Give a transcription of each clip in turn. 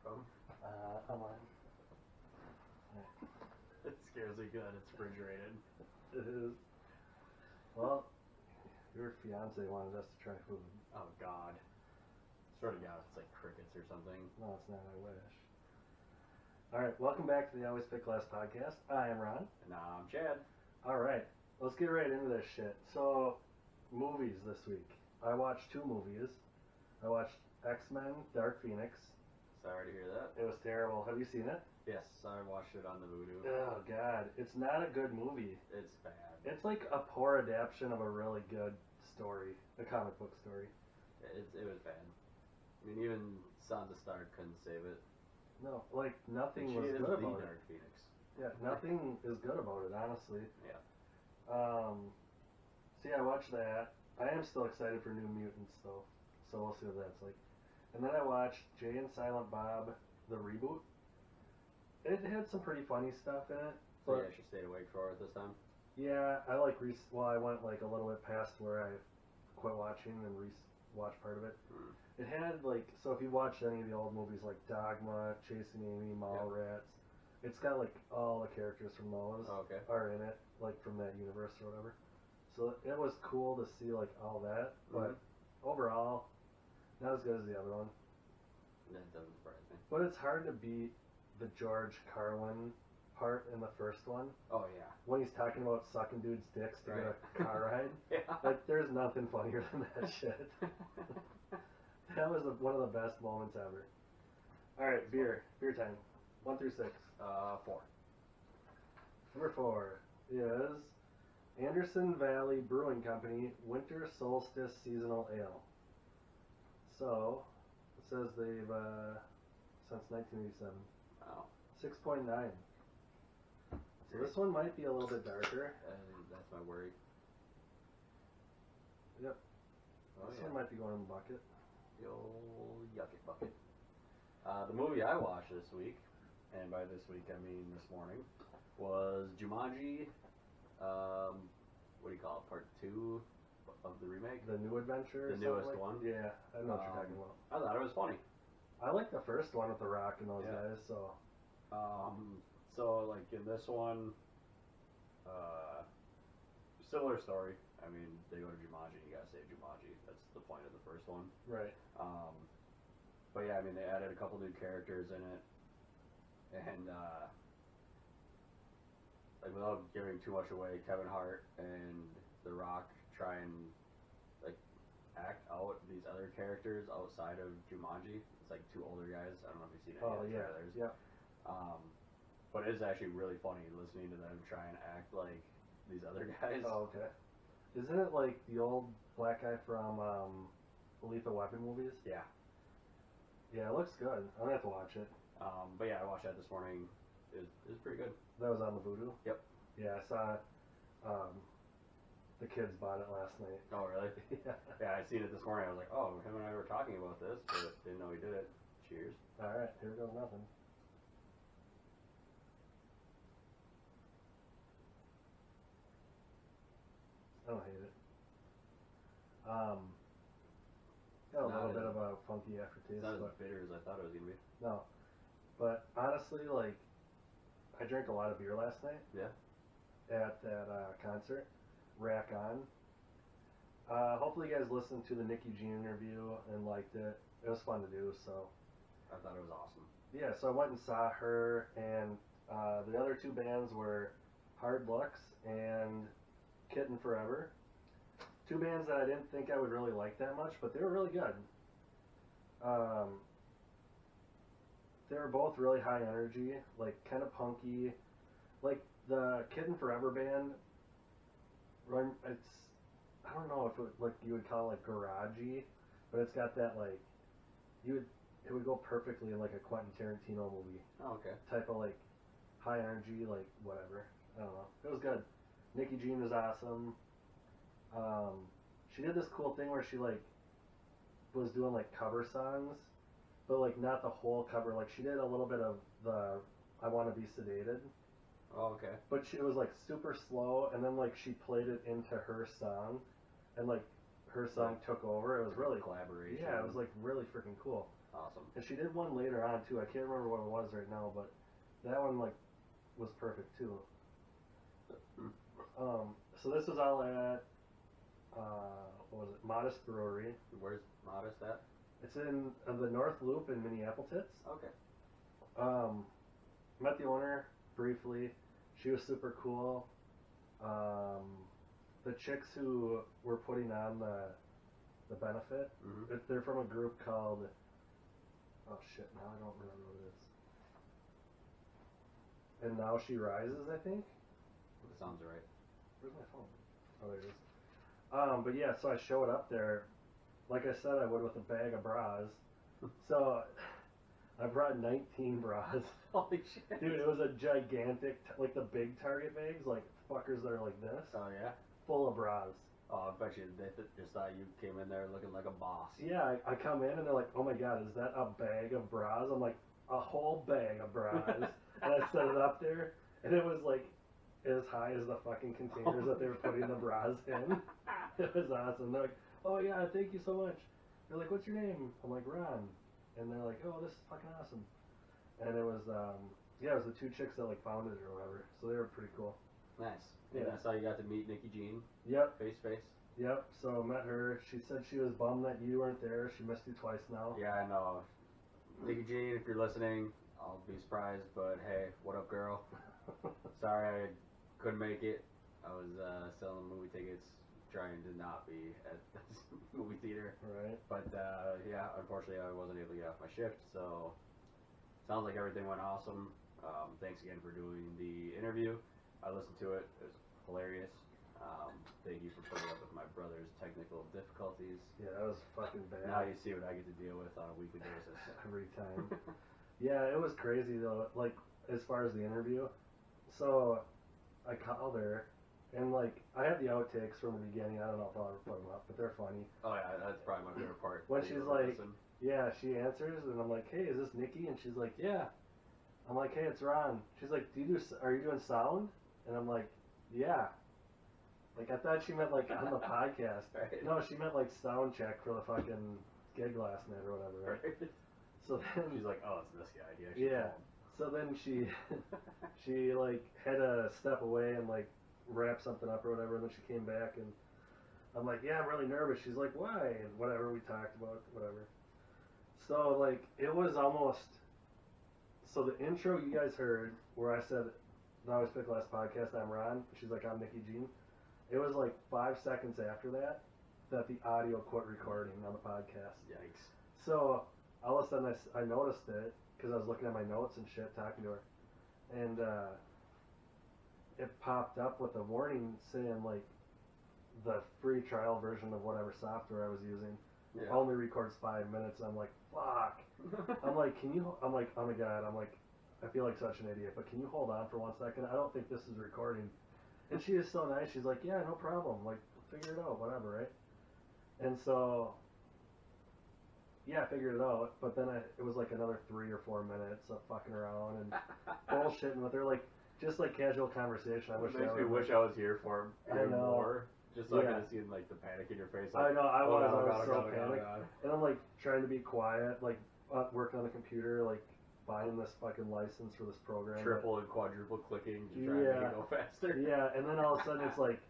from? Online. It scares me good. It's refrigerated. It is. Well, your fiance wanted us to try food. Oh, God. Swear to God, it's like crickets or something. No, it's not. I wish. All right, welcome back to the Always Pick Last podcast. I am Ron. And I'm Chad. All right, let's get right into this shit. So, movies this week. I watched two movies. I watched X-Men: Dark Phoenix. Sorry to hear that. It was terrible. Have you seen it? Yes, I watched it on the Voodoo. Oh, God. It's not a good movie. It's bad. It's like a poor adaptation of a really good story, a comic book story. It was bad. I mean, even Sansa Stark couldn't save it. No, like nothing She was is good the about it. Dark Phoenix. Yeah, nothing is good about it, honestly. Yeah. So yeah, I watched that. I am still excited for New Mutants though, so we'll see what that's like. And then I watched Jay and Silent Bob, the reboot. It had some pretty funny stuff in it. So But yeah, she stayed awake for it this time. yeah, I like I went like a little bit past where I quit watching and watched part of it. Hmm. It had like, so if you watched any of the old movies like Dogma, Chasing Amy, Mallrats, it's got like all the characters from those Oh, okay. are in it, like from that universe or whatever. So it was cool to see like all that, but overall, not as good as the other one. That doesn't surprise me. But it's hard to beat the George Carlin part in the first one Oh, yeah. when he's talking about sucking dudes' dicks to Right. get a car ride. Yeah. Like, there's nothing funnier than that shit. That was one of the best moments ever. All right, beer time. 1 through 6. 4. Number 4 is Anderson Valley Brewing Company Winter Solstice Seasonal Ale. So it says they've since 1987. Wow. 6.9. So this one might be a little bit darker. That's my worry. Yep. Oh, This yeah. one might be going in the bucket. The old yucket bucket. The movie I watched this week, and by this week I mean this morning, was Jumanji. What do you call it? Part 2 of the remake. The New Adventure. The or newest something like? one? Yeah, I know what you're talking about. I thought it was funny. I like the first one with The Rock and those Yeah. guys. So So like in this one, similar story. I mean, they go to Jumanji. You gotta save Jumanji. That's the point of the first one. right. But yeah, I mean, they added a couple new characters in it, and like without giving too much away, Kevin Hart and The Rock try and like act out these other characters outside of Jumanji. It's like two older guys. I don't know if you've seen any of the trailers. Yeah. But it's actually really funny listening to them try and act like these other guys. Oh, okay. Isn't it like the old black guy from Lethal Weapon movies? Yeah. Yeah, it looks good. I'm gonna have to watch it. But yeah, I watched that this morning. It was pretty good. That was on the Voodoo? Yep. Yeah, I saw it. The kids bought it last night. Oh, really? Yeah. Yeah, I seen it this morning. I was like, oh, him and I were talking about this, but didn't know he did it. Cheers. Alright, here goes nothing. I don't hate it. Got a little bit of a funky aftertaste. It's not as but bitter as I thought it was gonna be. no. But honestly, like, I drank a lot of beer last night. Yeah. At that concert, Rack On. Hopefully you guys listened to the Nikki Jean interview and liked it. It was fun to do, so. I thought it was awesome. Yeah, so I went and saw her, and the other two bands were Hard Looks and Kitten Forever. Two bands that I didn't think I would really like that much, but they were really good. They were both really high energy, like kind of punky. Like the Kitten Forever band, it's, I don't know if you would call it like garagey, but it's got that like, it would go perfectly in like a Quentin Tarantino movie. Oh, okay. Type of like high energy, like whatever. I don't know. It was good. Nikki Jean was awesome. She did this cool thing where she like was doing like cover songs, but like not the whole cover. Like she did a little bit of the I Want to Be Sedated. Oh, okay. But it was like super slow, and then like she played it into her song, and like her song took over. It was really collaboration. Yeah, it was like really freaking cool. Awesome. And she did one later on too. I can't remember what it was right now, but that one like was perfect too. So this was all at what was it? Modest Brewery. Where's Modest at? It's in the North Loop in Minneapolis. Okay. Met the owner briefly. She was super cool. The chicks who were putting on the benefit, they're from a group called, oh shit, now I don't remember what it is. And Now She Rises, I think. That sounds right. Where's my phone? Oh, there it is. But yeah, so I showed up there, like I said I would, with a bag of bras. So I brought 19 bras. Holy shit. Dude, it was a gigantic, like the big Target bags, like fuckers that are like this. Oh, yeah? Full of bras. Oh, I bet you they just thought you came in there looking like a boss. Yeah, I come in and they're like, oh my god, is that a bag of bras? I'm like, a whole bag of bras. And I set it up there, and it was like as high as the fucking containers that they were putting the bras in. It was awesome. They're like, oh yeah, thank you so much. They're like, what's your name? I'm like, Ron. And they're like, oh, this is fucking awesome. And it was, it was the two chicks that like founded it or whatever. So they were pretty cool. Nice. Yeah. And I saw you got to meet Nikki Jean. Yep. Face to face. Yep. So I met her. She said she was bummed that you weren't there. She missed you twice now. Yeah, I know. Nikki Jean, if you're listening, I'll be surprised, but hey, what up, girl? Sorry I couldn't make it. I was selling movie tickets, trying to not be at the movie theater. Right. But yeah, unfortunately I wasn't able to get off my shift, so sounds like everything went awesome. Thanks again for doing the interview. I listened to it. It was hilarious. Thank you for putting up with my brother's technical difficulties. Yeah, that was fucking bad. Now you see what I get to deal with on a weekly basis. Every time. Yeah, it was crazy though, like, as far as the interview. So, I called her, and like, I have the outtakes from the beginning. I don't know if I'll ever put them up, but they're funny. Oh yeah, that's probably my favorite part. When she's like, yeah, she answers, and I'm like, hey, is this Nikki? And she's like, yeah. I'm like, hey, it's Ron. She's like, are you doing sound? And I'm like, yeah. Like, I thought she meant like on the podcast. Right. No, she meant like sound check for the fucking gig last night or whatever, right? So then she's like, oh, it's this guy. Yeah. So then she like had to step away and like wrap something up or whatever, and then she came back and I'm like, yeah, I'm really nervous. She's like, why? And whatever, we talked about, whatever. So like it was almost, so the intro you guys heard where I said, I always pick last podcast, I'm Ron. She's like, I'm Nikki Jean. It was like 5 seconds after that the audio quit recording on the podcast. Yikes. So all of a sudden I noticed it because I was looking at my notes and shit, talking to her, and it popped up with a warning saying like the free trial version of whatever software I was using only records 5 minutes. And I'm like, fuck. I'm like, I'm like, oh my god. I'm like, I feel like such an idiot, but can you hold on for 1 second? I don't think this is recording. And she is so nice. She's like, yeah, no problem. Like, figure it out, whatever, right? And so, yeah, I figured it out. But then it was like another 3 or 4 minutes of fucking around and bullshitting with her, like just like casual conversation. I wish I was here for more. Just so I could have seen like the panic in your face. Like, I know, I was so panicked. And I'm like trying to be quiet, like working on the computer, like buying this fucking license for this program. Triple and quadruple clicking to try and make it go faster. Yeah, and then all of a sudden it's like,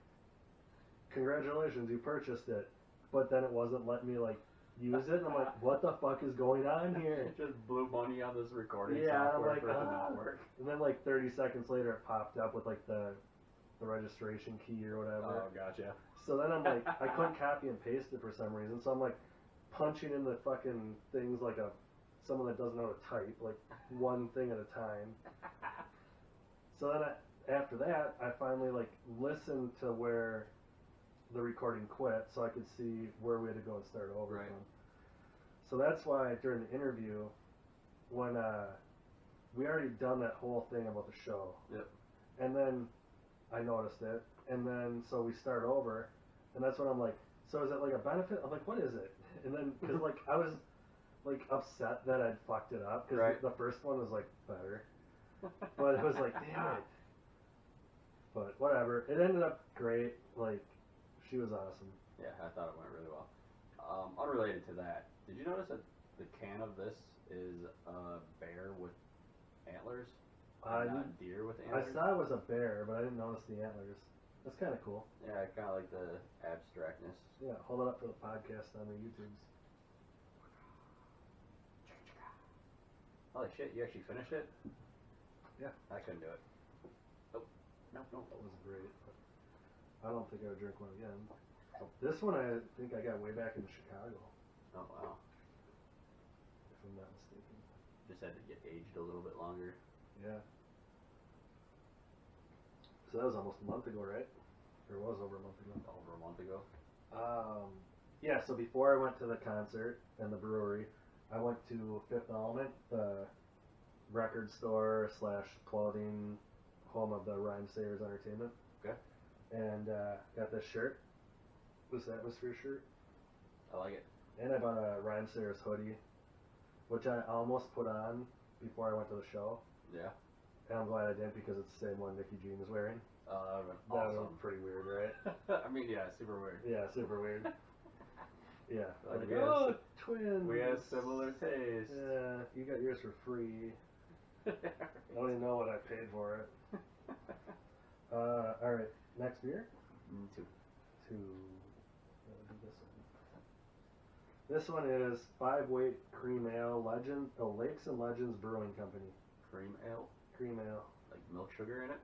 congratulations, you purchased it. But then it wasn't letting me like use it, and I'm like, what the fuck is going on here? It just blew money on this recording software software like, for it to not work. And then like 30 seconds later it popped up with like the registration key or whatever. Oh, gotcha. So then I'm like, I couldn't copy and paste it for some reason, so I'm like punching in the fucking things like someone that doesn't know how to type, like one thing at a time. So then after that, I finally like listened to where the recording quit, so I could see where we had to go and start over from. So that's why during the interview, when we already done that whole thing about the show, and then I noticed it, and then so we start over, and that's when I'm like, so is it like a benefit? I'm like, what is it? And then because like I was like upset that I'd fucked it up because the first one was like better, but it was like, damn it. But whatever, it ended up great. Like, she was awesome. Yeah, I thought it went really well. Unrelated to that, did you notice that the can of this is a bear with antlers, and not deer with I antlers? saw it was a bear, but I didn't notice the antlers. That's kind of cool. Yeah, I kind of like the abstractness. Yeah, hold it up for the podcast on the YouTubes. Holy shit, you actually finished it? Yeah. I couldn't do it. Oh, no. That was great. But I don't think I would drink one again. This one I think I got way back in Chicago, Oh, wow. if I'm not mistaken. Just had to get aged a little bit longer. Yeah. So that was almost a month ago, right? Or it was over a month ago. Over a month ago. Yeah, so before I went to the concert and the brewery, I went to Fifth Element, the record store / clothing home of the Rhymesayers Entertainment. Okay. And got this shirt, this Atmosphere shirt. I like it. And I bought a Rhymesayers hoodie, which I almost put on before I went to the show. Yeah. And I'm glad I didn't because it's the same one Nikki Jean is wearing. That would That have been was pretty weird, right? awesome. I mean, yeah, super weird. Yeah, super weird. Yeah. Like, Like, we oh, have twins. We have similar tastes. Yeah, you got yours for free. I don't even know what I paid for it. All right, next beer. Two. To this one is 5-weight cream ale, Lakes and Legends Brewing Company. Cream ale? Cream ale. Like milk sugar in it?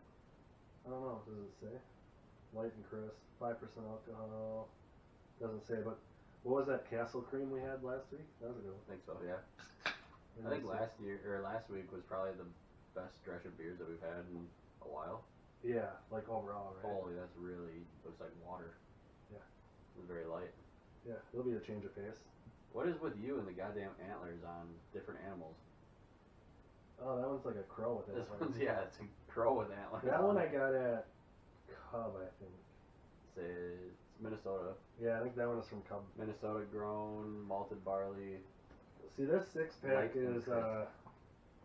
I don't know. Does it say? Light and crisp, 5% alcohol. Doesn't say, but what was that Castle Cream we had last week? That was a good one. I think so, yeah. I think last week was probably the best stretch of beers that we've had in a while. Yeah, like overall, right? Holy, that's really looks like water. Yeah. It's very light. Yeah, it'll be a change of pace. What is with you and the goddamn antlers on different animals? Oh, that one's like a crow with This antlers. one's, yeah, it's a crow with antlers. That one I got at Cub, I think. It's Minnesota. Yeah, I think that one is from Cub. Minnesota grown, malted barley. See, this 6-pack Light and is,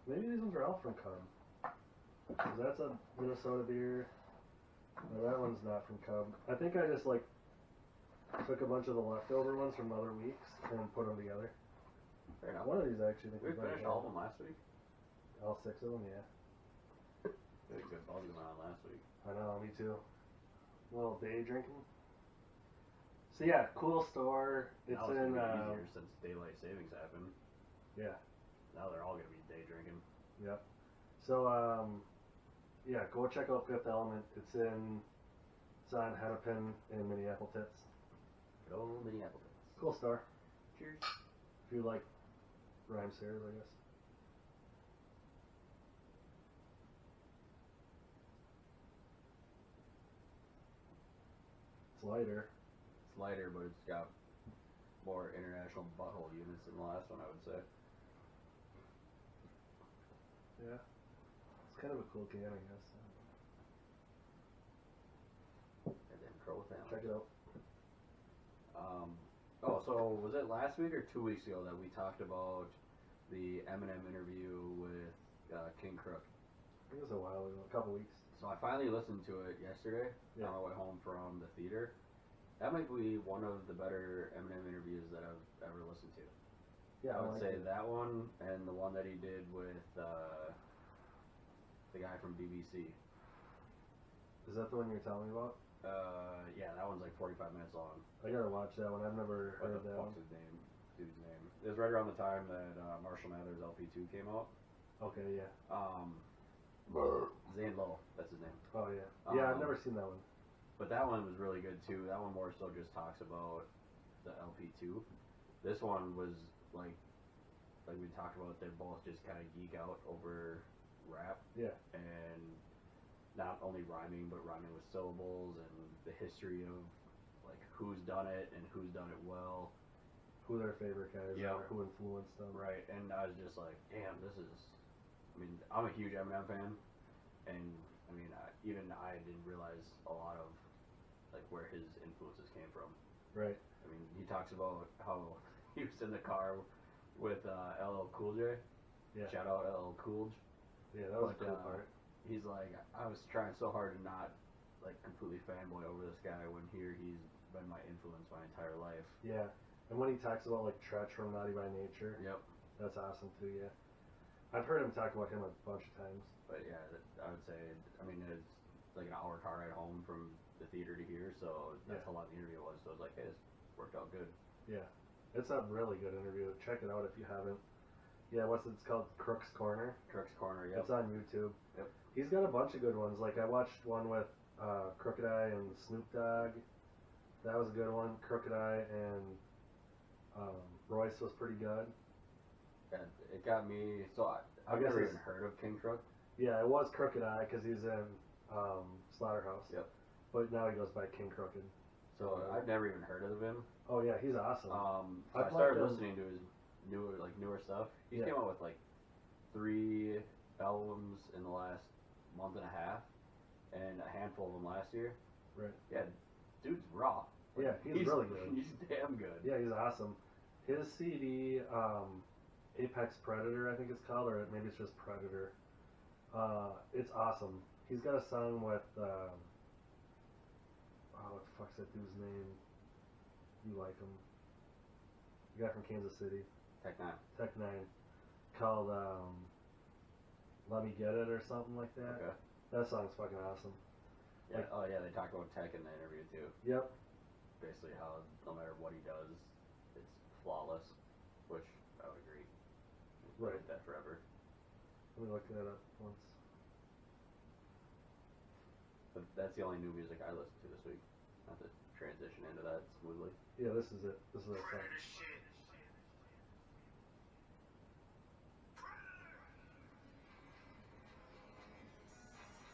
maybe these ones are all from Cub. 'Cause that's a Minnesota beer. No, that one's not from Cub. I think I just, like, took a bunch of the leftover ones from other weeks and put them together. Fair enough. One of these actually. We finished all of them last week. All 6 of them, yeah. We had a good buzz going on last week. I know, me too. A little day drinking. So yeah, cool store. It's Now it's in. gonna be easier since daylight savings happened. Yeah. Now they're all gonna be day drinking. Yep. So yeah, go check out Fifth Element. It's on Hennepin in Minneapolis. Go Minneapolis. Cool store. Cheers. If you like Rhymesayers, I guess. It's lighter. It's lighter, but it's got more international butthole units than the last one, I would say. Yeah. It's kind of a cool can, I guess. Goddamn crow with that. Check it out. So was it last week or 2 weeks ago that we talked about the Eminem interview with King Crook? I think it was a while ago, a couple weeks. So I finally listened to it yesterday Yeah. on my way home from the theater. That might be one of the better Eminem interviews that I've ever listened to. Yeah, I would like say it. that one and the one that he did with the guy from BBC. Is that the one you're telling me about? Yeah, that one's like 45 minutes long. I gotta watch that one. I've never What heard the that fuck's one. his name? Dude's name. It was right around the time that Marshall Mathers LP2 came out. Okay, yeah. Zane Lowe, that's his name. Oh yeah. Yeah, I've Um, never seen that one. But that one was really good too. That one more so just talks about the LP2. This one was like we talked about, they're both just kind of geek out over rap. Yeah. And not only rhyming, but rhyming with syllables and the history of like who's done it and who's done it well. Who their favorite guys Yeah. are, who influenced them. Right, and I was just like, damn, this is. I mean, I'm a huge Eminem fan, and I mean, even I didn't realize a lot of like where his influences came from. Right. I mean, he talks about how he was in the car with LL Cool J. Yeah. Shout out LL Cool J. Yeah, that was But, a cool part. He's like, I was trying so hard to not like completely fanboy over this guy when here he's been my influence my entire life. Yeah. And when he talks about like Tretch from Naughty by Nature, Yep. that's awesome too. Yeah, I've heard him talk about him a bunch of times. But yeah, I would say, I mean, it's like an hour car ride home from the theater to here, so that's how long the interview was. So I was like, hey, this worked out good. Yeah, it's a really good interview. Check it out if you haven't. Yeah, it's called? Crook's Corner. Crook's Corner, yep. It's on YouTube. Yep. He's got a bunch of good ones. Like I watched one with Crooked Eye and Snoop Dogg. That was a good one. Crooked Eye and Royce was pretty good. And it got me. So I've never even heard of King Crook. Yeah, it was Crooked Eye because he's in Slaughterhouse. Yep. But now he goes by King Crooked. So I've never even heard of him. Oh yeah, he's awesome. So I started listening to his newer stuff. He came out with like 3 albums in the last month and a half, and a handful of them last year. Right. Yeah, dude's raw. Yeah, he's really good. He's damn good. Yeah, he's awesome. His CD, Apex Predator, I think it's called, or maybe it's just Predator. It's awesome. He's got a song with, what the fuck's that dude's name? You like him. The guy from Kansas City. Tech Nine. Tech Nine. Called, Let Me Get It or something like that. Okay. That song's fucking awesome. Yeah. Oh yeah, they talked about Tech in the interview too. Yep. Basically how no matter what he does, it's flawless, which I would agree. Right. Like that forever. Let me look that up once. But that's the only new music I listened to this week. Not to transition into that smoothly. Yeah, this is it. This is that song.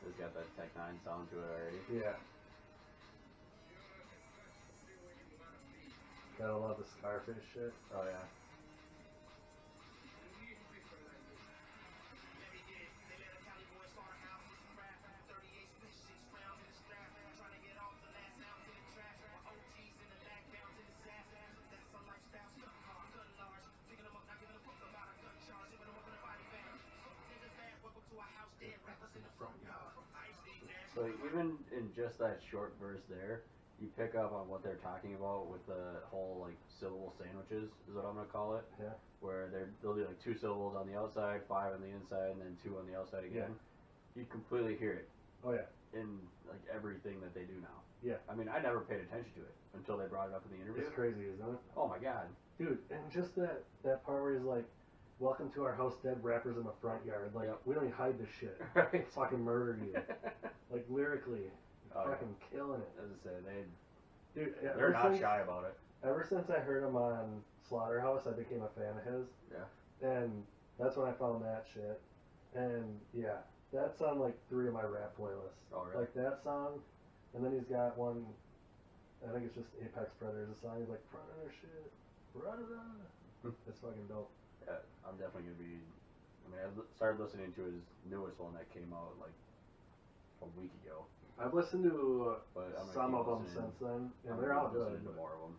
It's got that Tech Nine sound to it already. Yeah. Gotta love the Scarface shit. Oh yeah. So even in just that short verse there, you pick up on what they're talking about with the whole like syllable sandwiches is what I'm gonna call it. Yeah. Where they'll do like 2 syllables on the outside, 5 on the inside, and then 2 on the outside again. Yeah. You completely hear it. Oh yeah. In like everything that they do now. Yeah. I mean, I never paid attention to it until they brought it up in the interview. It's crazy, isn't it? Oh my god. Dude, and just that part where he's like, "Welcome to our house, dead rappers in the front yard." Like, we don't even hide this shit. Right. Fucking murdered you. Like lyrically, fucking killing it. As I say, Dude, they're not shy about it. Ever since I heard him on Slaughterhouse, I became a fan of his. Yeah. And that's when I found that shit. And yeah, that's on like 3 of my rap playlists. Oh, really? Like that song, and then he's got one. I think it's just Apex Predator. The song is like Predator shit, Predator. It's fucking dope. Yeah, I'm definitely gonna be. I mean, I started listening to his newest one that came out like a week ago. I've listened to some of them listening. since then, and I'm they're all good. listening to more of them,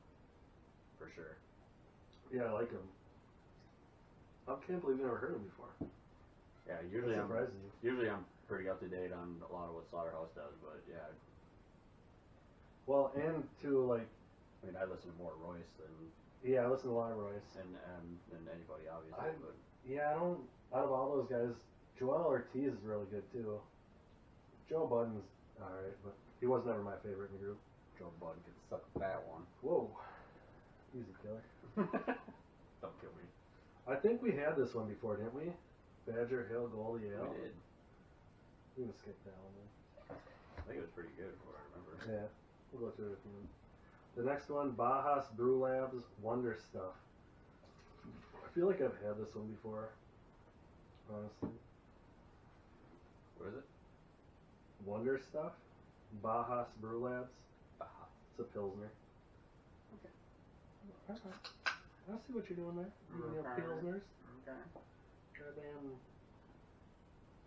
for sure. Yeah, I like them. I can't believe you never heard them before. Yeah, That usually surprises you. Usually I'm pretty up to date on a lot of what Slaughterhouse does, but yeah. Well, and to like. I mean, I listen to more Royce than. Yeah, I listen to a lot of Royce. Than anybody, obviously. But yeah, I don't. Out of all those guys, Joel Ortiz is really good too. Joe Budden's alright, but he was never my favorite in the group. Joe Budden could suck that one. Whoa. Easy killer. Don't kill me. I think we had this one before, didn't we? Badger Hill, Goldie Ale. We did. We can skip that one then. I think it was pretty good, from what I remember. Yeah. We'll go through it. The next one, Bajas Brew Labs Wonder Stuff. I feel like I've had this one before, honestly. What is it? Wonder Stuff? Bajas Brew Labs. Baja. It's a Pilsner. Okay. Alright. I see what you're doing there. You doing your Pilsners? Okay. Goddamn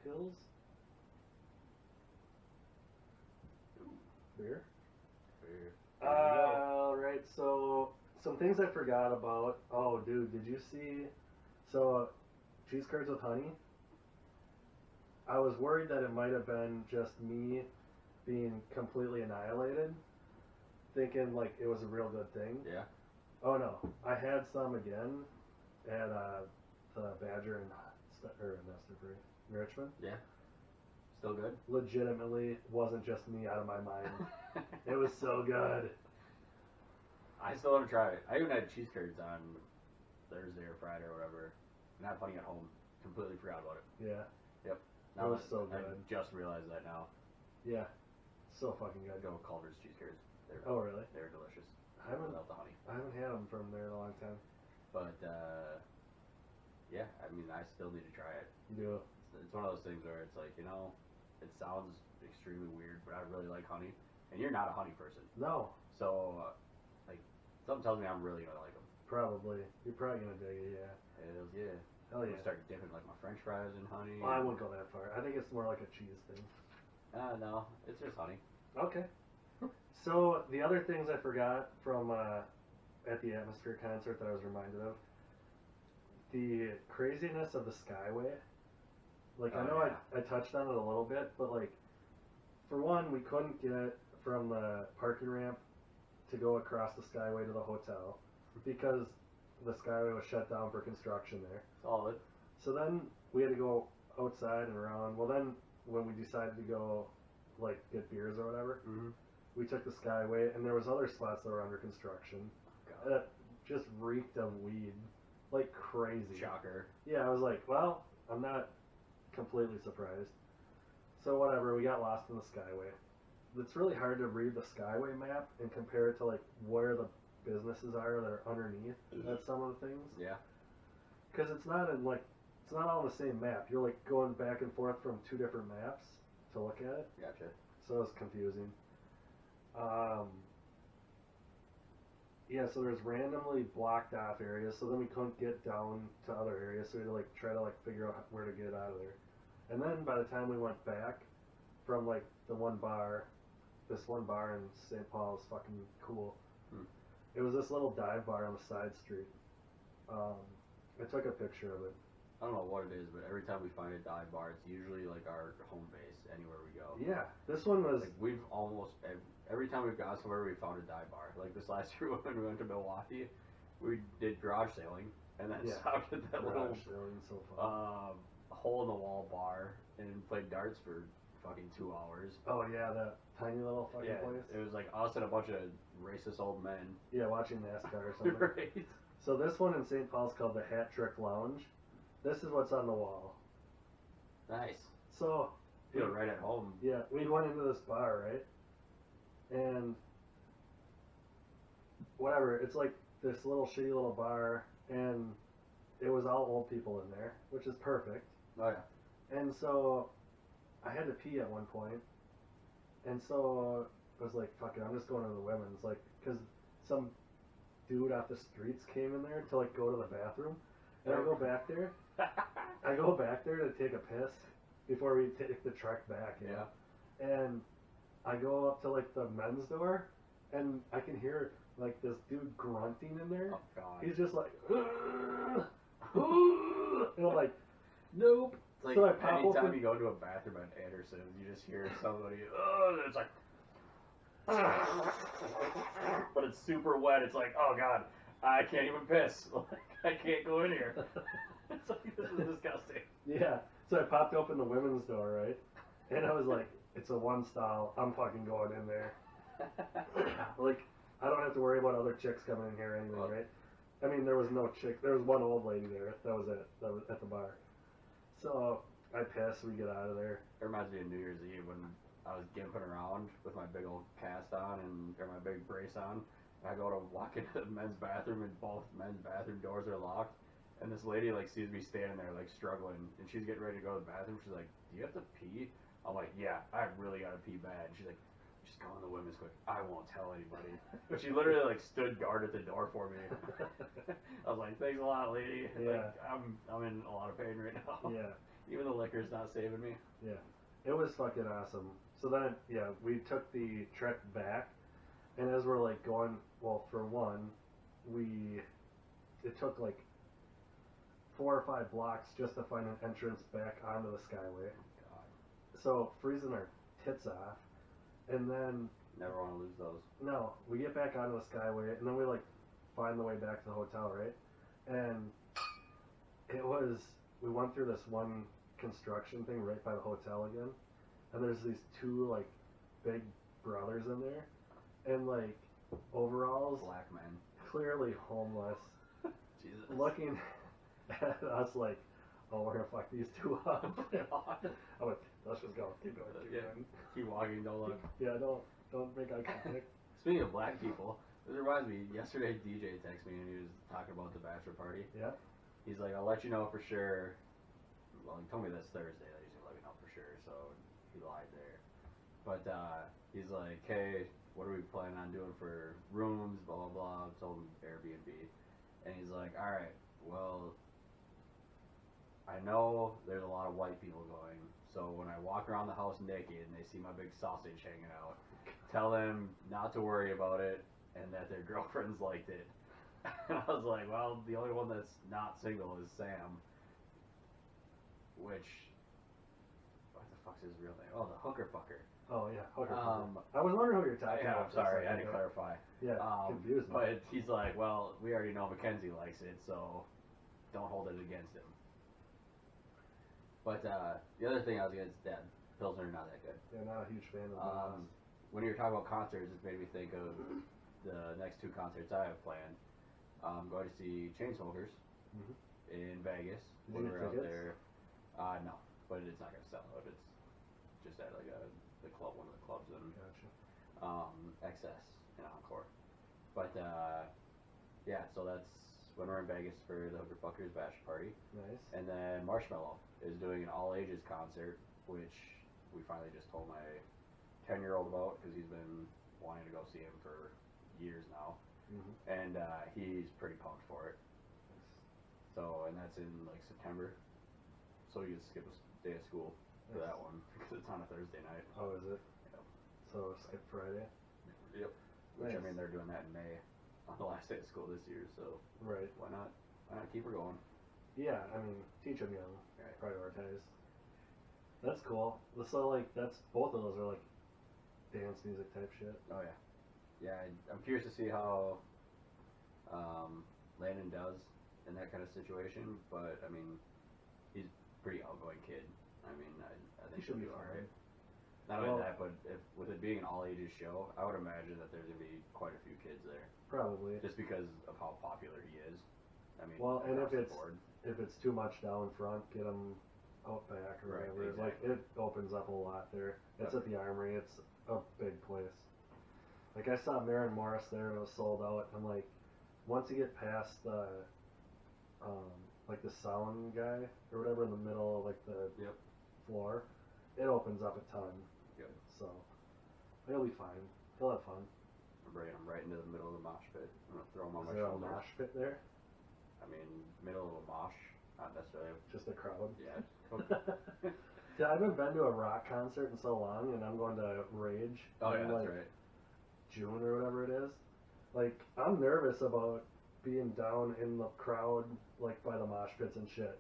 pills? Beer? Beer. Alright, so some things I forgot about. Oh, dude, did you see? So, cheese curds with honey. I was worried that it might have been just me being completely annihilated, thinking like it was a real good thing. Yeah. Oh no, I had some again at the Badger in Nestor in Richmond. Yeah. Still good. Legitimately, wasn't just me out of my mind. It was so good. I still haven't tried it. I even had cheese curds on Thursday or Friday or whatever. Not funny at home. Completely forgot about it. Yeah. Yep. It was so good. I just realized that now. Yeah. So fucking good. I'd go with Culver's cheese curds. Oh really? They're delicious. I haven't Without the honey. I haven't had them from there in a long time. But yeah, I mean, I still need to try it. You do. It's one of those things where it's like, it sounds extremely weird, but I really like honey, and you're not a honey person. No. So, something tells me I'm really gonna like them. Probably. You're probably gonna dig it. Yeah. Hells yeah. Hell yeah. I'm gonna start dipping like my French fries in honey. Well, I wouldn't go that far. I think it's more like a cheese thing. No, it's just honey. Okay. So the other things I forgot from at the Atmosphere concert that I was reminded of, the craziness of the Skyway. Like I know I touched on it a little bit, but like for one, we couldn't get from the parking ramp to go across the Skyway to the hotel because the Skyway was shut down for construction there. Solid. So then we had to go outside and around. Well, then when we decided to go like get beers or whatever, we took the Skyway, and there was other spots that were under construction that just reeked of weed like crazy. Shocker. Yeah, I was like, well, I'm not completely surprised. So whatever, we got lost in the Skyway. It's really hard to read the Skyway map and compare it to like where the businesses are that are underneath at some of the things. Yeah. Because it's not all on the same map. You're like going back and forth from two different maps to look at it. Gotcha. So it was confusing. Yeah, so there's randomly blocked off areas, so then we couldn't get down to other areas, so we had to like try to like figure out where to get out of there. And then by the time we went back from like this one bar in St. Paul is fucking cool. It was this little dive bar on the side street. I took a picture of it. I don't know what it is, but every time we find a dive bar, it's usually like our home base anywhere we go. Yeah, this one was. Like we've almost every time we've gone somewhere, we found a dive bar. Like this last year when we went to Milwaukee, we did garage sailing and then stopped at that little so fun. hole in the wall bar and played darts for fucking 2 hours. Oh yeah, that tiny little fucking place. It was like us and a bunch of racist old men. Yeah, watching NASCAR or something. Right. So this one in St. Paul's called the Hat Trick Lounge. This is what's on the wall. Nice. So feel right at home. Yeah, we went into this bar, right? And whatever, it's like this little shitty little bar, and it was all old people in there, which is perfect. Oh yeah. And so I had to pee at one point, and so I was like, fuck it, I'm just going to the women's, like, because some dude off the streets came in there to like go to the bathroom, and I go back there. I go back there to take a piss before we take the trek back. Yeah. And I go up to like the men's door, and I can hear like this dude grunting in there. Oh god. He's just like, and I'm like, nope. It's like so I pop anytime open. you go to a bathroom at Anderson's, you just hear somebody, it's like, but it's super wet. It's like, oh god, I can't even piss. Like, I can't go in here. It's like, this is disgusting. Yeah. So I popped open the women's door, right? And I was like, it's a one stall. I'm fucking going in there. Like, I don't have to worry about other chicks coming in here anyway, right? I mean, there was no chick. There was one old lady there. That was it. That was at the bar. So I piss. We get out of there. It reminds me of New Year's Eve when I was gimping around with my big old cast on or my big brace on. And I go to walk into the men's bathroom, and both men's bathroom doors are locked. And this lady like sees me standing there like struggling, and she's getting ready to go to the bathroom. She's like, "Do you have to pee?" I'm like, "Yeah, I really gotta pee bad." And she's like, "Just go in the women's quick. I won't tell anybody." But she literally like stood guard at the door for me. I was like, "Thanks a lot, lady." Yeah. Like, I'm in a lot of pain right now. Yeah. Even the liquor's not saving me. Yeah. It was fucking awesome. So then, yeah, we took the trek back, and as we're like going, well, for one, it took like 4 or 5 blocks just to find an entrance back onto the Skyway. God. So freezing our tits off, and then Never want to lose those. No, we get back onto the Skyway, and then we like find the way back to the hotel, right? And we went through this one construction thing right by the hotel again, and there's these two like big brothers in there, and like overalls, Black men. clearly homeless, Jesus. looking at us like, oh, we're gonna fuck these two up. I'm like, let's just go, keep going, keep going. Keep walking, don't look. Yeah, don't make eye contact. Speaking of black people, this reminds me, yesterday DJ texted me and he was talking about the bachelor party. Yeah. He's like, I'll let you know for sure. Well, he told me this Thursday that he's going to let me know for sure, so he lied there. But he's like, hey, what are we planning on doing for rooms, blah, blah, blah. I told him Airbnb. And he's like, all right, well, I know there's a lot of white people going, so when I walk around the house naked and they see my big sausage hanging out, tell them not to worry about it and that their girlfriends liked it. And I was like, well, the only one that's not single is Sam. Which, what the fuck's his real name? Oh, the hooker fucker. Oh yeah, hooker. I was wondering who you're talking Yeah, about. I'm sorry, I had to clarify. Yeah, confused me. But he's like, well, we already know Mackenzie likes it, so don't hold it against him. But the other thing I was against, that Pilsner are not that good. Yeah, not a huge fan of those. When you were talking about concerts, it made me think of the next two concerts I have planned. I'm going to see Chainsmokers in Vegas. Did you get Out tickets? there. No, but it's not going to sell out. It's just at like the club, one of the clubs in Gotcha. XS in Encore. But yeah, so that's when we're in Vegas for the Hooker Fuckers Bachelor Party. Nice. And then Marshmello is doing an all ages concert, which we finally just told my 10-year-old about because he's been wanting to go see him for years now. And he's pretty pumped for it. So, and that's in like September. So you skip a day of school for that one because it's on a Thursday night. Oh, is it? Yep. So skip Friday. Yep. Which Nice. I mean, they're doing that in May on the last day of school this year. So Right. why not? Why not keep her going? Yeah, I mean, teach them young. Right. Prioritize. That's cool. So like, that's both of those are like dance music type shit. Oh yeah. Yeah, I'm curious to see how Landon does in that kind of situation. But I mean, he's a pretty outgoing kid. I mean, I think He should be all fine. right. Not only that, but with it being an all ages show, I would imagine that there's gonna be quite a few kids there, Probably. just because of how popular he is. I mean, Well, and across the if board. it's too much down front, get them out back or Right, whatever. Like exactly. it opens up a lot there. It's Yep. at the Armory. It's a big place. Like I saw Maren Morris there and it was sold out. And like once you get past the like the sound guy or whatever in the middle of like the Yep. floor, it opens up a ton. Good. So he'll be fine. He'll have fun. I'm bringing him right into the middle of the mosh pit. I'm gonna throw him on Is my there a shoulder. mosh pit there? I mean, middle of a mosh, not necessarily. Just a crowd. Yeah. See, I haven't been to a rock concert in so long, and I'm going to Rage Oh yeah, in that's like right. June or whatever it is. Like, I'm nervous about being down in the crowd, like by the mosh pits and shit.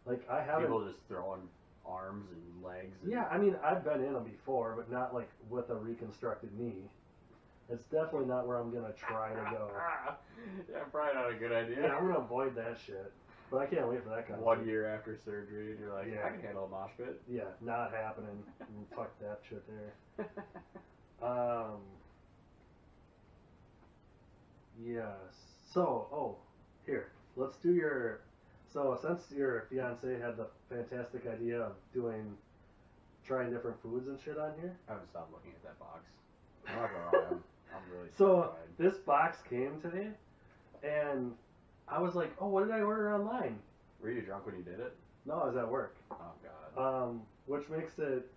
Like, I haven't. People just throwing arms and legs. And Yeah, I mean, I've been in them before, but not like with a reconstructed knee. It's definitely not where I'm gonna try to go. Yeah, probably not a good idea. Yeah, I'm gonna avoid that shit. But I can't wait for that concert. 1 year after surgery, and you're like, Yeah. I can handle a mosh pit. Yeah, not happening. Fuck that shit there. Yes. So, here. Let's do your. So, since your fiance had the fantastic idea of trying different foods and shit on here. I haven't stopped looking at that box. I'm not gonna lie, I'm really So, satisfied. this box came today, and I was like, oh, what did I order online? Were you drunk when you did it? No, I was at work. Oh god. Which makes it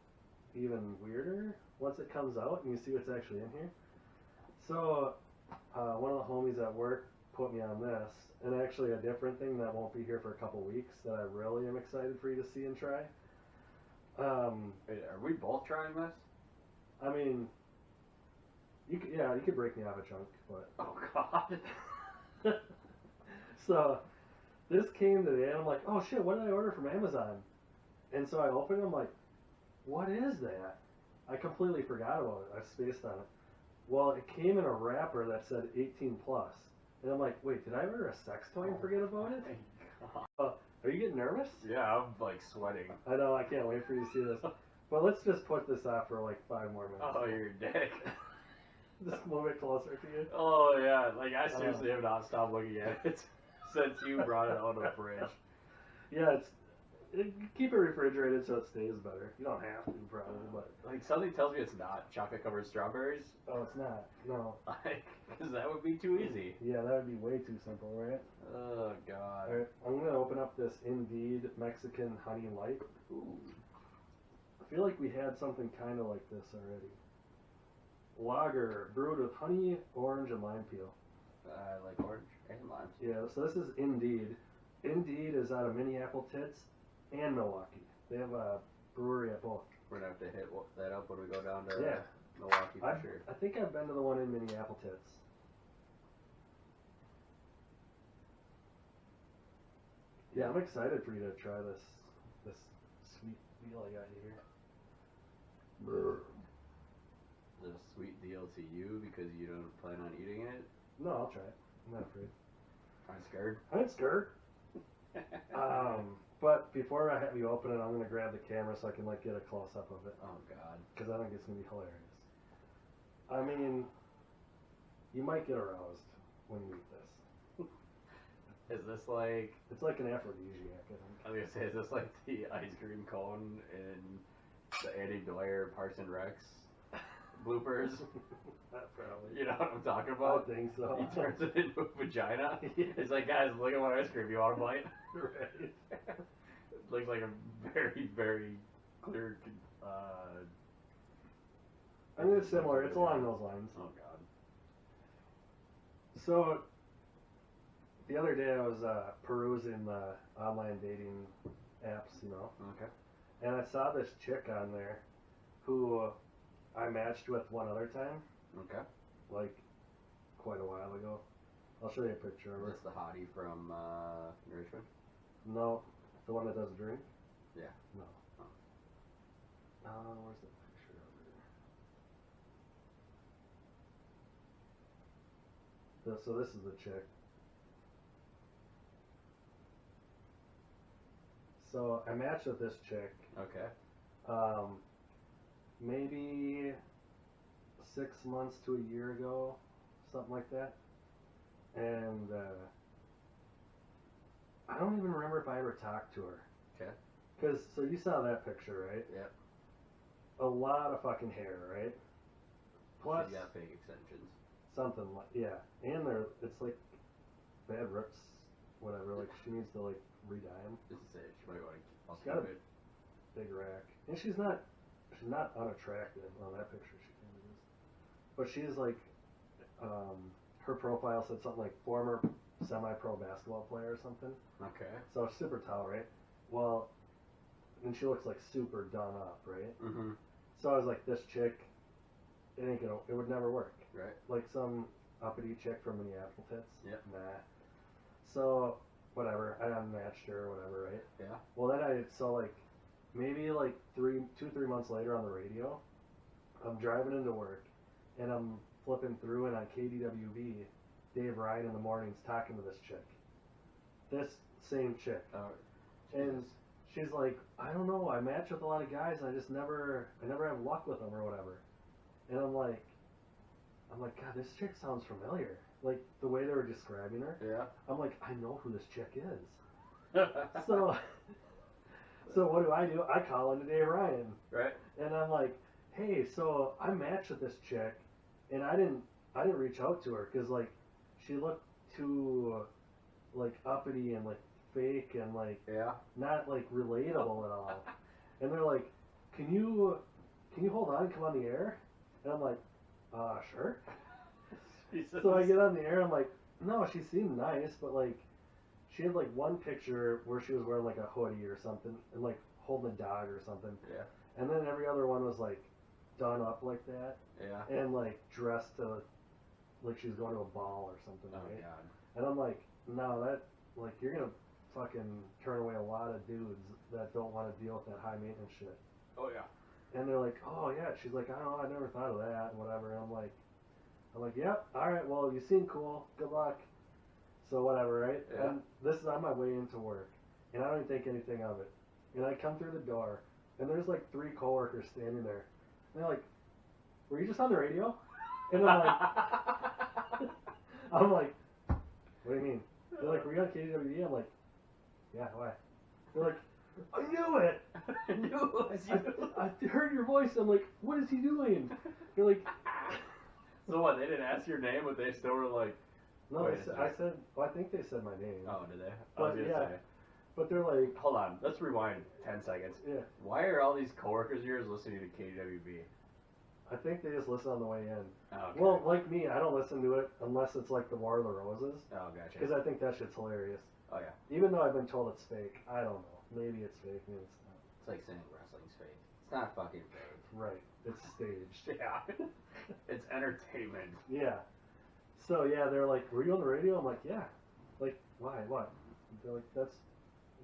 even weirder once it comes out and you see what's actually in here. So, one of the homies at work put me on this, and actually a different thing that won't be here for a couple weeks that I really am excited for you to see and try. Wait, are we both trying this? I mean, you could break me off a chunk, but Oh god. so this came today, and I'm like, oh shit, what did I order from Amazon? And so I opened it, I'm like, what is that? I completely forgot about it. I spaced on it. Well, it came in a wrapper that said 18 plus. And I'm like, wait, did I order a sex toy and forget about it? Are you getting nervous? Yeah, I'm like sweating. I know, I can't wait for you to see this. But let's just put this off for like 5 more minutes. Oh, you're a dick. Just move it closer to you. Oh, yeah. Like, I seriously have not stopped looking at it since you brought it out of the fridge. Yeah, keep it refrigerated so it stays better. You don't have to, probably, but... Like, something tells me it's not chocolate-covered strawberries. Oh, it's not. No. Like, because that would be too easy. Yeah, that would be way too simple, right? Oh, God. Alright, I'm going to open up this Indeed Mexican Honey Light. Ooh. I feel like we had something kind of like this already. Lager, brewed with honey, orange, and lime peel. I like orange and lime. Yeah, so this is Indeed. Indeed is out of Minneapolis and Milwaukee. They have a brewery at both. We're going to have to hit that up when we go down to Yeah. Milwaukee for sure. I think I've been to the one in Minneapolis. Yeah, I'm excited for you to try this sweet deal I got here. The sweet deal to you because you don't plan on eating it? No, I'll try it. I'm not afraid. I'm scared. I ain't scared. But before I have you open it, I'm gonna grab the camera so I can like get a close up of it. Oh God. Because I think it's gonna be hilarious. I mean, you might get aroused when you eat this. Is this like? It's like an aphrodisiac, I think. I was gonna say, is this like the ice cream cone in the Eddie Dwyer Parks and Recs bloopers? Probably. You know what I'm talking about? I think so. He turns it into a vagina. Yeah. He's like, guys, look at my ice cream. You want a bite? Right. It looks like a very, very clear. I mean, it's similar. It's along those lines. Oh God. So, the other day I was perusing the online dating apps, you know, Okay. and I saw this chick on there who I matched with one other time, Okay. like quite a while ago. I'll show you a picture of Is her. this the hottie from Richmond? No, the one that doesn't drink? Yeah. No. Oh. Where's the picture of her? So this is the chick. So I matched with this chick. Okay. Maybe 6 months to a year ago, something like that. And I don't even remember if I ever talked to her. Okay. Cause so you saw that picture, right? Yep. A lot of fucking hair, right? Plus She's got fake extensions. something like and it's like bad rips, whatever. Like she needs to like re-dye them. This is it. She might want to. I'll She's got keep a it. big rack, and she's not unattractive on that picture. She kind of is, but she's like, her profile said something like former semi-pro basketball player or something. Okay. So super tall, right? Well, and she looks like super done up, right? Mm-hmm. So I was like, this chick, it would never work. Right. Like some uppity chick from Minneapolis. Yep. Nah. So whatever, I unmatched her or whatever, right? Yeah. Well, then maybe like 3 months later on the radio, I'm driving into work, and I'm flipping through, and on KDWB, Dave Ryan in the mornings talking to this chick. This same chick. Oh. And she's like, I don't know, I match with a lot of guys, and I never have luck with them or whatever. And I'm like, God, this chick sounds familiar. Like, the way they were describing her. Yeah. I'm like, I know who this chick is. So what do? I call into Dave Ryan. Right. And I'm like, hey, so I matched with this chick, and I didn't reach out to her, because, like, she looked too, like, uppity and, like, fake and, like, Yeah. not, like, relatable at all. And they're like, can you hold on and come on the air? And I'm like, sure. Jesus. So I get on the air, and I'm like, no, she seemed nice, but, like, she had, like, one picture where she was wearing, like, a hoodie or something, and, like, holding a dog or something. Yeah. And then every other one was, like, done up like that, Yeah. and, like, dressed to, like, she was going to a ball or something, Oh right? God. And I'm like, no, that, like, you're gonna fucking turn away a lot of dudes that don't want to deal with that high maintenance shit. Oh yeah. And they're like, oh yeah. She's like, I don't know, I never thought of that, and whatever. And I'm like, yep, all right. Well, you seem cool. Good luck. So whatever, right? Yeah. And this is on my way into work, and I don't even think anything of it. And I come through the door, and there's like 3 coworkers standing there. And they're like, were you just on the radio? And I'm like, what do you mean? They're like, were you on KWD? I'm like, yeah, why? They're like, I knew it! I knew it was you. I heard your voice. I'm like, what is he doing? They're like, so what, they didn't ask your name, but they still were like, no, wait, I said, well, I think they said my name. oh, did they? I But, was gonna say. But they're like, Hold on, let's rewind 10 seconds. yeah. Why are all these coworkers of yours listening to KWB? I think they just listen on the way in. Oh, okay. Well, like me, I don't listen to it unless it's like the War of the Roses, Oh, gotcha. because I think that shit's hilarious. Oh, yeah. Even though I've been told it's fake, I don't know. Maybe it's fake, maybe it's not. It's like saying wrestling's fake. It's not fucking fake. Right. It's staged. Yeah. It's entertainment. Yeah. So yeah, they're like, were you on the radio? I'm like, yeah. Like, why? What? They're like,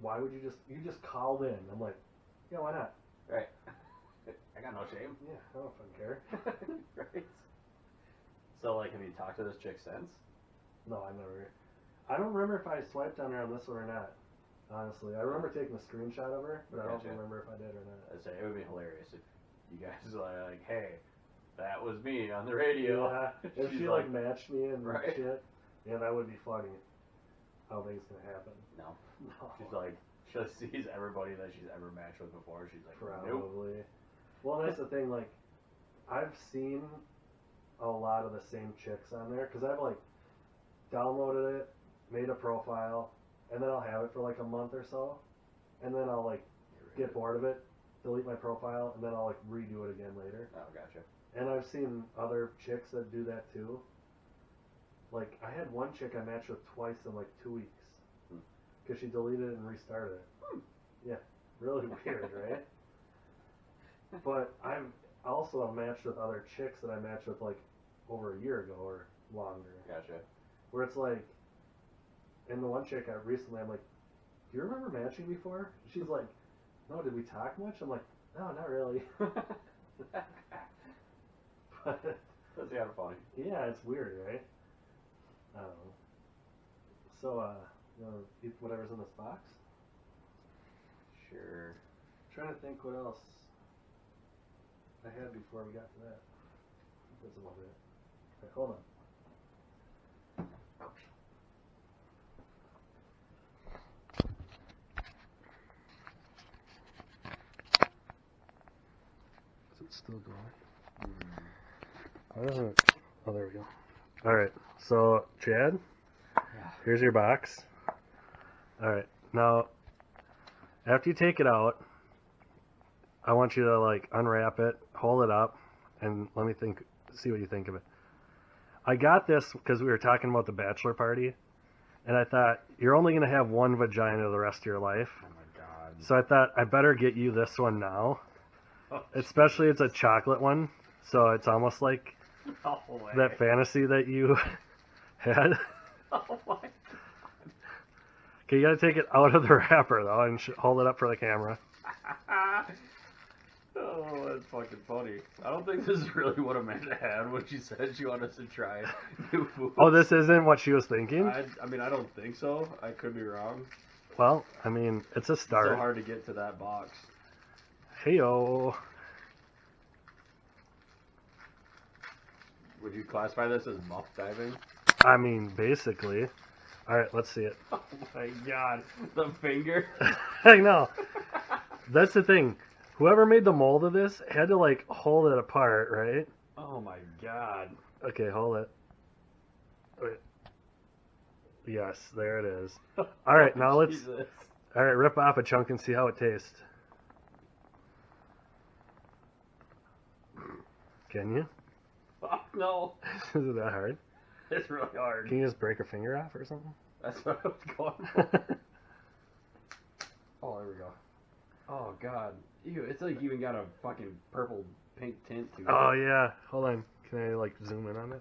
why would you just called in? I'm like, yeah, why not? Right. I got no shame. Yeah, I don't fucking care. Right. So, like, have you talked to this chick since? No, I don't remember if I swiped on her on this one or not. Honestly, I remember taking a screenshot of her, but I don't Gotcha. remember if I did or not. I'd say it would be hilarious if you guys were like, hey, that was me on the radio. Yeah, if She's she like matched me and right. shit, yeah, that would be funny. I don't think it's gonna happen. No. No. She's like, she sees everybody that she's ever matched with before. She's like, nope. Probably. Well, that's the thing. Like, I've seen a lot of the same chicks on there because I've like downloaded it, made a profile, and then I'll have it for like a month or so, and then I'll like get bored of it, delete my profile, and then I'll like redo it again later. Oh, gotcha. And I've seen other chicks that do that too. Like, I had one chick I matched with twice in like 2 weeks because she deleted it and restarted it. Yeah, really weird, right? But I've also matched with other chicks that I matched with like over a year ago or longer. Gotcha. Where it's like, and the one chick I recently, I'm like, do you remember matching before? She's like, no, did we talk much? I'm like, no, not really. But, That's kind of funny. yeah, it's weird, right? I don't know. So, you know, eat whatever's in this box? Sure. Trying to think what else I had before we got to that. That's about it. Okay, hold on. Is it still going? Why doesn't it? Oh, there we go. Alright, so, Chad, here's your box. Alright, now, after you take it out, I want you to, like, unwrap it, hold it up, and let me see what you think of it. I got this because we were talking about the bachelor party, and I thought, you're only going to have one vagina the rest of your life. Oh my god. So I thought, I better get you this one now. Oh, Especially it's a chocolate one, so it's almost like no way. that fantasy that you had. Oh my. Okay, you gotta take it out of the wrapper though, and hold it up for the camera. Oh, that's fucking funny. I don't think this is really what Amanda had when she said she wanted us to try new foods. Oh, this isn't what she was thinking? I mean, I don't think so. I could be wrong. Well, I mean, it's a start. It's so hard to get to that box. Hey-o. Would you classify this as muff diving? I mean, basically. Alright, let's see it. Oh my god. The finger? I know. That's the thing. Whoever made the mold of this had to, like, hold it apart, right? Oh my god. Okay, hold it. Wait. Yes, there it is. Alright, now let's... Jesus. Alright, rip off a chunk and see how it tastes. Can you? Oh, no. Is it that hard? It's really hard. Can you just break a finger off or something? That's what I was going for. Oh, there we go. Oh, God. Ew, it's like even got a fucking purple pink tint to it. Oh, yeah. Hold on. Can I, like, zoom in on it?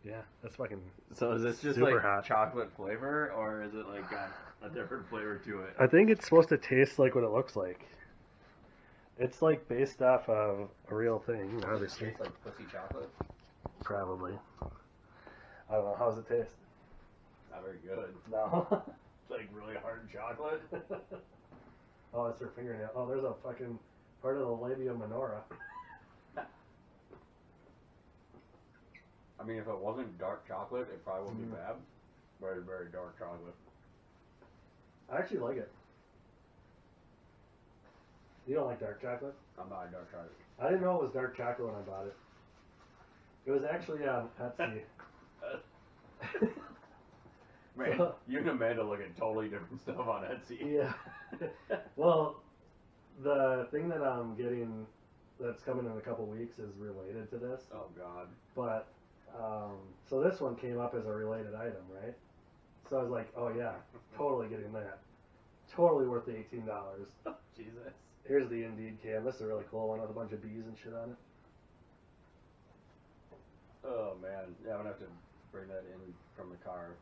Yeah, that's fucking... So is this just super like hot. chocolate flavor, or is it like got a different flavor to it? I think it's supposed to taste like what it looks like. It's like based off of a real thing, Does it obviously. taste like pussy chocolate? Probably. I don't know. How's it taste? Not very good. No. It's like really hard chocolate. Oh, it's her fingernail. Oh, there's a fucking part of the labia minora. I mean, if it wasn't dark chocolate, it probably wouldn't be bad. Very, very dark chocolate. I actually like it. You don't like dark chocolate? I'm not a dark chocolate. I didn't know it was dark chocolate when I bought it. It was actually on Etsy. Man, you and Amanda look at totally different stuff on Etsy. Yeah. Well, the thing that I'm getting that's coming in a couple weeks is related to this. Oh, God. But, so this one came up as a related item, right? So I was like, oh yeah, totally getting that. Totally worth the $18. Jesus. Here's the Indeed can. This is a really cool one with a bunch of bees and shit on it. Oh, man. Yeah, I'm going to have to bring that in from the car.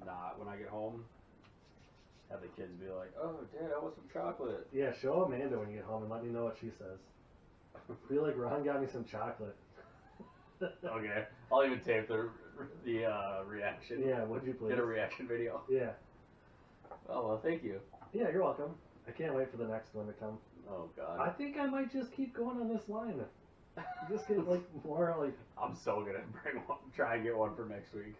Not when I get home. Have the kids be like, oh, Dad, I want some chocolate. Yeah, show Amanda when you get home and let me know what she says. Be like, Ron got me some chocolate. Okay. I'll even tape the reaction. Yeah, would you please? Get a reaction video. Yeah. Oh, well, thank you. Yeah, you're welcome. I can't wait for the next one to come. Oh, God. I think I might just keep going on this line. Just get like more like. I'm so gonna try and get one for next week.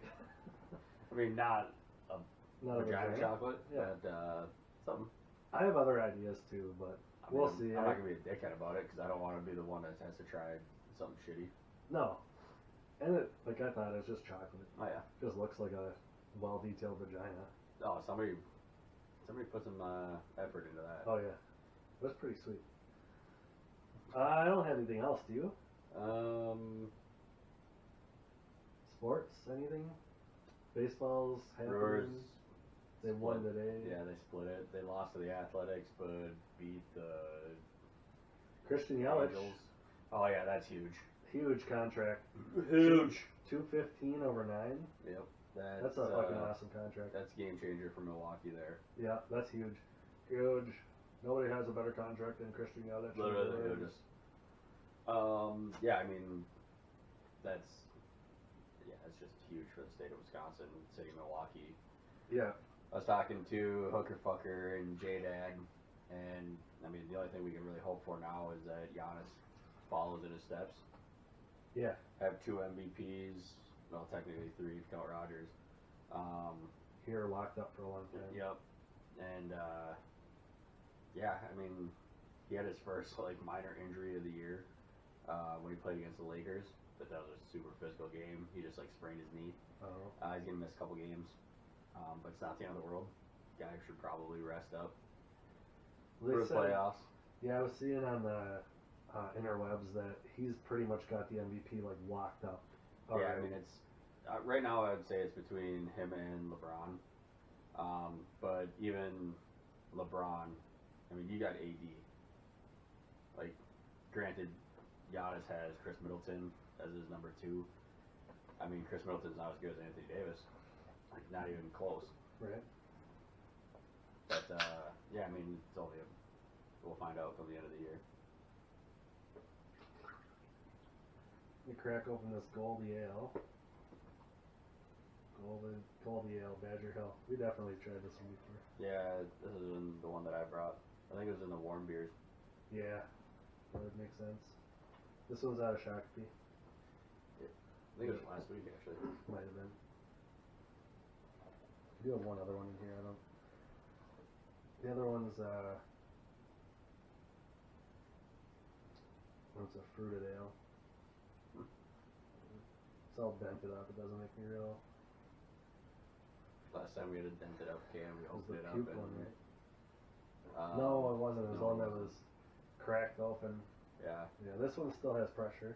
I mean, not a vagina chocolate, Yeah. but something. I have other ideas too, but I mean, we'll see. I'm not gonna be a dickhead about it because I don't want to be the one that has to try something shitty. No. And it, like I thought, it was just chocolate. Oh yeah. Just looks like a well-detailed vagina. Oh, somebody put some effort into that. Oh yeah, that's pretty sweet. I don't have anything else. Do you? Sports? Anything? Baseball's Brewers. happening. They won today. Yeah, they split it. They lost to the Athletics, but beat the Christian Yelich. Angels. Oh yeah, that's huge. Huge contract. Huge. $215 over 9. Yep. That's a fucking awesome contract. That's game changer for Milwaukee there. Yeah, that's huge. Huge. Nobody has a better contract than Christian Yelich. Literally, just. Yeah, I mean, that's just huge for the state of Wisconsin, city of Milwaukee. Yeah. I was talking to Hooker Fucker and J-Dag, and I mean, the only thing we can really hope for now is that Giannis follows in his steps. Yeah. Have 2 MVPs, well, technically 3 if you count Rodgers. Here locked up for a long time. Yep. And yeah, I mean, he had his first like minor injury of the year when he played against the Lakers, but that was a super physical game. He just like sprained his knee. Oh. He's gonna miss a couple games, but it's not the end of the world. Guy should probably rest up Well, for the playoffs. Yeah, I was seeing on the interwebs that he's pretty much got the MVP like locked up. Yeah, I mean it's right now I would say it's between him and LeBron, but even LeBron, I mean you got AD. Like, granted, Giannis has Chris Middleton as his number 2. I mean Chris Middleton's not as good as Anthony Davis, like not even close. Right. But yeah, I mean it's only we'll find out till the end of the year. You crack open this Goldie Ale. Goldie Ale, Badger Hill. We definitely tried this one before. Yeah, this is the one that I brought. I think it was in the warm beers. Yeah, that would make sense. This one's out of Shakopee. I think it was last week actually. Might have been. I do have one other one in here. I don't. The other one's it's a fruited ale. It's all dented up. It doesn't make me real. Last time we had a dented up can, we It was opened the it up puke and one, right? No, it wasn't. It was no, one that was cracked open. yeah, Yeah, this one still has pressure.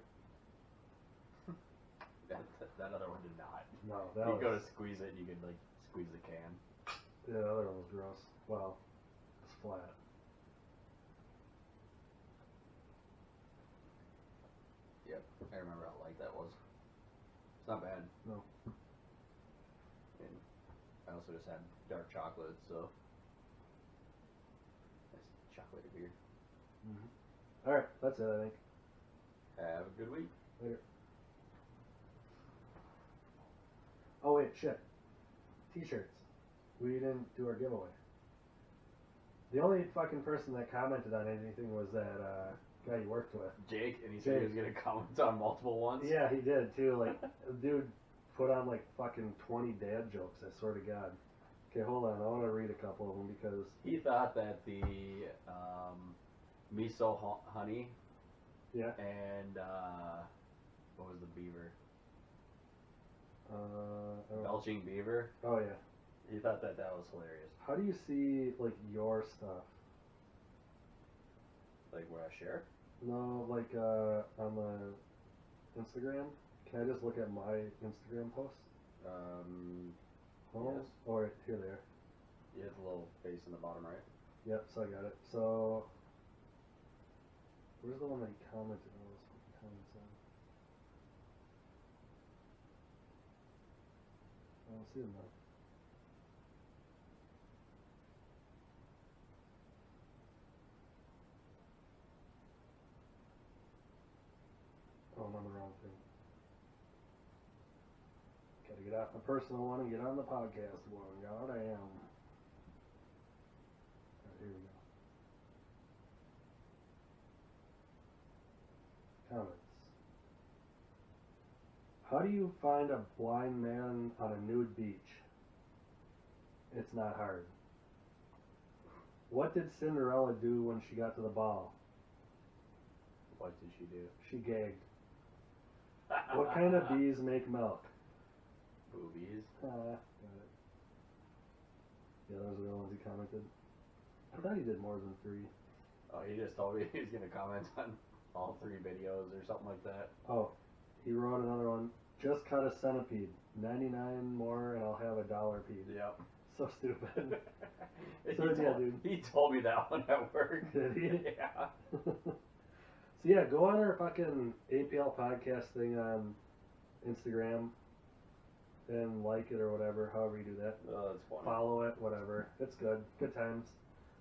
that other one did not. No, that You was. go to squeeze it, and you could like squeeze the can. Yeah, the other one was gross. Well, it's flat. Yep, I remember how light that was. It's not bad. No. And I also just had dark chocolate, so nice chocolate beer. Mm-hmm. All right, that's it. I think. Have a good week. Later. Oh wait, shit. T-shirts. We didn't do our giveaway. The only fucking person that commented on anything was that guy you worked with. Jake, and he said he was gonna comment on multiple ones. Yeah, he did too. Like, dude put on like fucking 20 dad jokes. I swear to God. Okay, hold on. I want to read a couple of them because he thought that the miso honey. Yeah. And what was the beaver? Belching beaver. Oh yeah. He thought that was hilarious. How do you see like your stuff? Like where I share? No, like on the Instagram. Can I just look at my Instagram posts? Yes. Oh, right, here they are. You have the little face in the bottom right. Yep, so I got it. So, where's the one that he commented on those fucking comments on? I don't see them now. Oh, I'm on the wrong thing. Gotta get off my personal one and get on the podcast one. God damn. Alright, here we go. Comments. How do you find a blind man on a nude beach? It's not hard. What did Cinderella do when she got to the ball? What did she do? She gagged. What kind of bees make milk? Boobies. Got it. Yeah, those are the ones he commented. I thought he did more than 3. Oh, he just told me he was gonna comment on all 3 videos or something like that. Oh, he wrote another one. Just cut a centipede. 99 more and I'll have a dollar piece. Yep. So stupid. So yeah, dude. He told me that one at work. Did he? Yeah. So yeah, go on our fucking APL podcast thing on Instagram and like it or whatever, however you do that. Oh, that's funny. Follow it, whatever. It's good. Good times.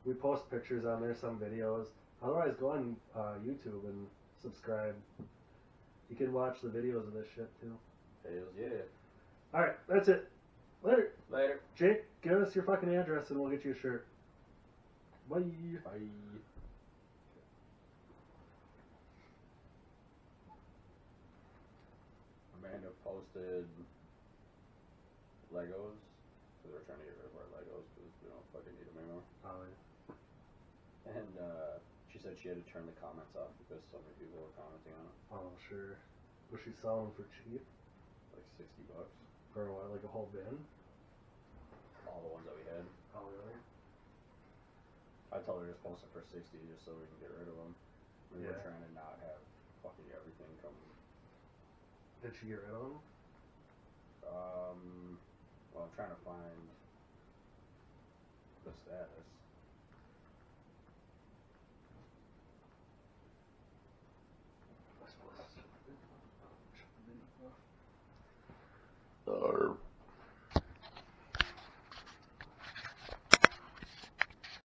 We post pictures on there, some videos. Otherwise, go on YouTube and subscribe. You can watch the videos of this shit too. Hells yeah. Alright, that's it. Later. Later. Jake, give us your fucking address and we'll get you a shirt. Bye. Bye. Amanda posted Legos because we're trying to get rid of our Legos because we don't fucking need them anymore. Oh, yeah. And she said she had to turn the comments off because so many people were commenting on it. Oh, sure. Was she selling for cheap? Like $60. For what, like a whole bin? All the ones that we had. Oh, really? I told her to post it for 60 just so we can get rid of them. We were Yeah. trying to not have fucking everything come. Did she get rid of them? Well, I'm trying to find the status.